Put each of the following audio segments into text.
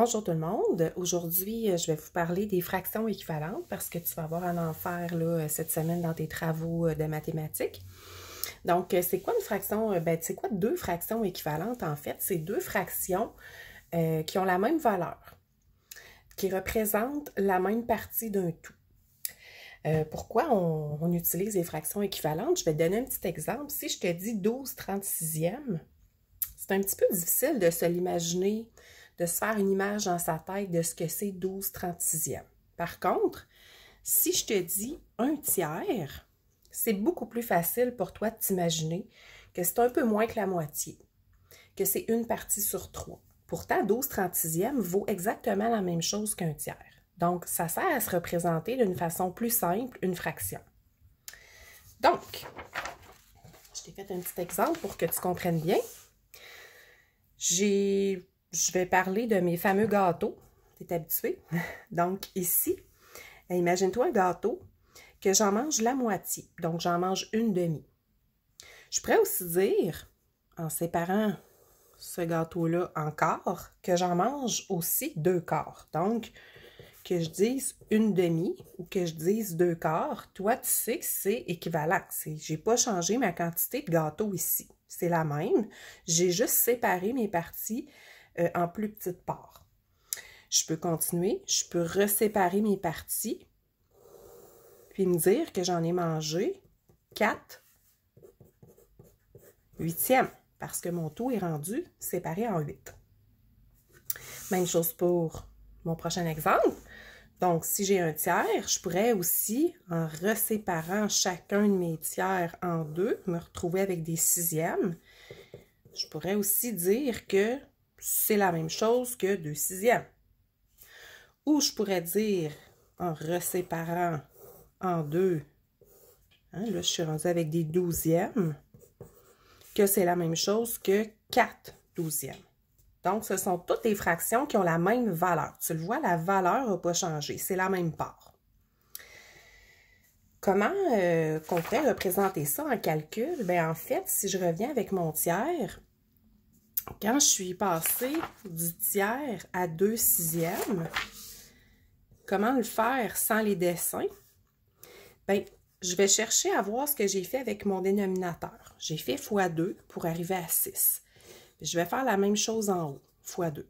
Bonjour tout le monde. Aujourd'hui, je vais vous parler des fractions équivalentes parce que tu vas avoir un en faire là, cette semaine dans tes travaux de mathématiques. Donc, c'est quoi une fraction? C'est quoi deux fractions équivalentes en fait? C'est deux fractions qui ont la même valeur, qui représentent la même partie d'un tout. Pourquoi on utilise les fractions équivalentes? Je vais te donner un petit exemple. Si je te dis 12/36e, c'est un petit peu difficile de se l'imaginer, de se faire une image dans sa tête de ce que c'est 12/36e. Par contre, si je te dis 1/3, c'est beaucoup plus facile pour toi de t'imaginer que c'est un peu moins que la moitié, que c'est une partie sur 3. Pourtant, 12/36e vaut exactement la même chose qu'un tiers. Donc, ça sert à se représenter d'une façon plus simple, une fraction. Donc, je t'ai fait un petit exemple pour que tu comprennes bien. Je vais parler de mes fameux gâteaux. Tu es habitué? Donc, ici, imagine-toi un gâteau que j'en mange la moitié. Donc, j'en mange une demi. Je pourrais aussi dire, en séparant ce gâteau-là en quarts, que j'en mange aussi 2/4. Donc, que je dise une demi ou que je dise 2/4, toi, tu sais que c'est équivalent. Je n'ai pas changé ma quantité de gâteau ici. C'est la même. J'ai juste séparé mes parties en plus petites parts. Je peux continuer. Je peux reséparer mes parties puis me dire que j'en ai mangé 4/8 parce que mon tout est rendu séparé en 8. Même chose pour mon prochain exemple. Donc, si j'ai un tiers, je pourrais aussi, en reséparant chacun de mes tiers en deux, me retrouver avec des sixièmes. Je pourrais aussi dire que c'est la même chose que 2/6. Ou je pourrais dire, en reséparant en deux, là je suis rendue avec des 12e, que c'est la même chose que 4/12. Donc, ce sont toutes les fractions qui ont la même valeur. Tu le vois, la valeur n'a pas changé. C'est la même part. Comment qu'on pourrait représenter ça en calcul? Bien, en fait, si je reviens avec mon tiers, quand je suis passée du tiers à 2/6, comment le faire sans les dessins? Bien, je vais chercher à voir ce que j'ai fait avec mon dénominateur. J'ai fait x2 pour arriver à 6. Je vais faire la même chose en haut, x2.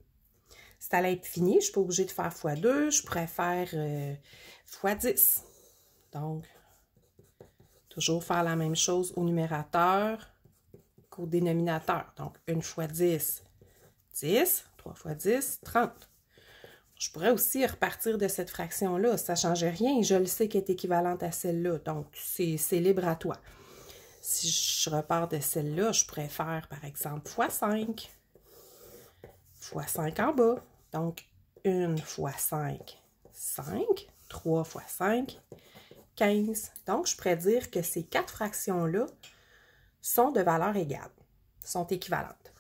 C'est à l'être fini, je ne suis pas obligée de faire x2, je pourrais faire x10. Donc, toujours faire la même chose au numérateur qu'au dénominateur. Donc, 1 fois 10, 10, 3 fois 10, 30. Je pourrais aussi repartir de cette fraction-là, ça ne change rien, je le sais qu'elle est équivalente à celle-là, donc c'est libre à toi. Si je repars de celle-là, je pourrais faire, par exemple, x5. x5 en bas. Donc, 1 fois 5, 5. 3 fois 5, 15. Donc, je pourrais dire que ces quatre fractions-là sont de valeur égale, sont équivalentes.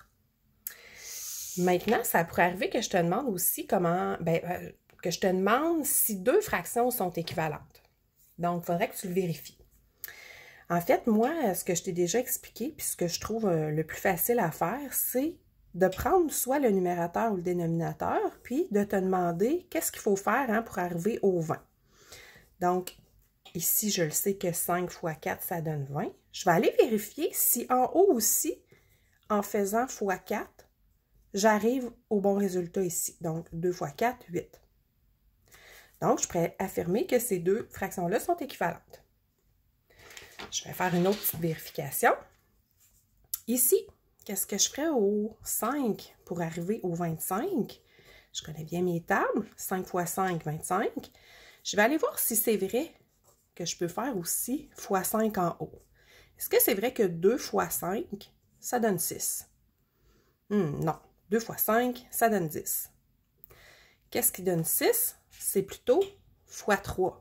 Maintenant, ça pourrait arriver que je te demande aussi comment... que je te demande si deux fractions sont équivalentes. Donc, il faudrait que tu le vérifies. En fait, moi, ce que je t'ai déjà expliqué, puis ce que je trouve le plus facile à faire, c'est de prendre soit le numérateur ou le dénominateur, puis de te demander qu'est-ce qu'il faut faire pour arriver au 20. Donc, ici, je le sais que 5 fois 4, ça donne 20. Je vais aller vérifier si en haut aussi, en faisant fois 4, j'arrive au bon résultat ici. Donc, 2 fois 4, 8. Donc, je pourrais affirmer que ces deux fractions-là sont équivalentes. Je vais faire une autre petite vérification. Ici, qu'est-ce que je ferais au 5 pour arriver au 25? Je connais bien mes tables. 5 fois 5, 25. Je vais aller voir si c'est vrai que je peux faire aussi fois 5 en haut. Est-ce que c'est vrai que 2 fois 5, ça donne 6? Non. 2 fois 5, ça donne 10. Qu'est-ce qui donne 6? C'est plutôt fois 3.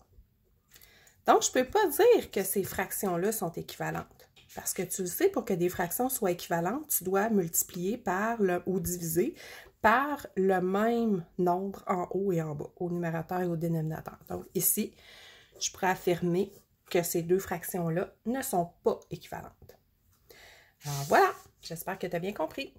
Donc, je ne peux pas dire que ces fractions-là sont équivalentes. Parce que tu le sais, pour que des fractions soient équivalentes, tu dois multiplier par ou diviser par le même nombre en haut et en bas, au numérateur et au dénominateur. Donc, ici, je pourrais affirmer que ces deux fractions-là ne sont pas équivalentes. Alors voilà, j'espère que tu as bien compris.